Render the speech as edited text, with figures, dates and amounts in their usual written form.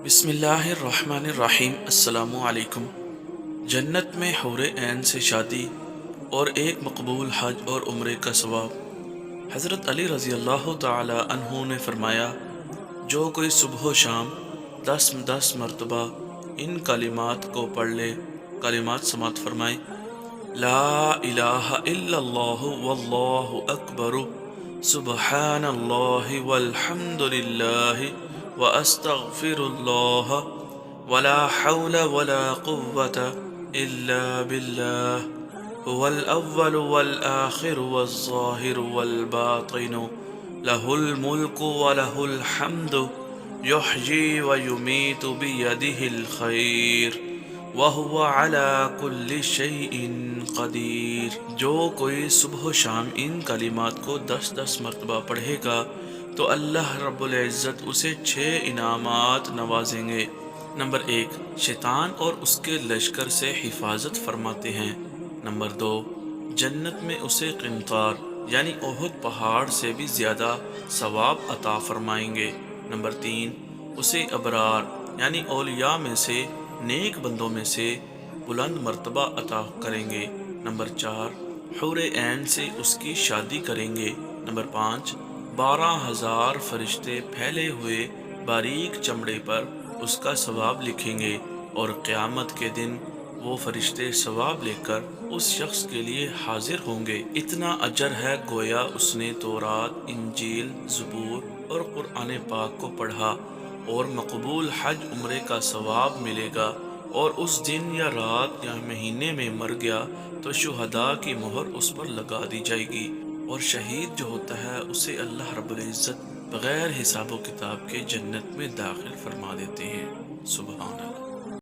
बिस्मिल्लाहिर्रहमानिर्रहीम। अस्सलामु अलैकुम। जन्नत में हूर ऐन से शादी और एक मकबूल हज और उम्रे का सवाब। हज़रत अली रज़ी अल्लाह ताला अन्हु ने फरमाया, जो कोई सुबह शाम 10 मरतबा इन कलिमात को पढ़ ले, कलिमात समात फरमाए, ला इलाहा इल्लल्लाहु वल्लाहु अकबर, सुबहानल्लाहि वल्हम्दुलिल्लाहि व अस्तगफिरुल्लाह वला हौला वला कुव्वता इल्ला बिल्लाह, हुवल अव्वलु वल आखिरु वज़ ज़ाहिरु वल बातिनु, लहुल मुल्कु व लहुल हम्दु, युहयी व युमीतु बियदिहिल खैर व हुवा अला कुल्लि शैइन क़दीर। जो कोई सुबह शाम इन कलिमात को 10 मरतबा पढ़ेगा तो अल्लाह रब्बुल इज़्ज़त उसे 6 इनामात नवाजेंगे। नंबर 1, शैतान और उसके लश्कर से हिफाजत फरमाते हैं। नंबर 2, जन्नत में उसे क़िंतार यानी ओहद पहाड़ से भी ज़्यादा सवाब अता फरमाएंगे। नंबर 3, उसे अबरार यानी औलिया में से, नेक बंदों में से बुलंद मर्तबा अता करेंगे। नंबर 4, हूर ऐन से उसकी शादी करेंगे। नंबर 5, 12,000 फरिश्ते फैले हुए बारीक चमड़े पर उसका सवाब लिखेंगे और क़यामत के दिन वो फरिश्ते सवाब लेकर उस शख्स के लिए हाजिर होंगे। इतना अजर है गोया उसने तौरात, इंजील, ज़बूर और कुरान पाक को पढ़ा, और मकबूल हज उम्रे का सवाब मिलेगा। और उस दिन या रात या महीने में मर गया तो शुहदा की मोहर उस पर लगा दी जाएगी, और शहीद जो होता है उसे अल्लाह रब्बुल इज़्ज़त बग़ैर हिसाब व किताब के जन्नत में दाखिल फरमा देते हैं। सुभान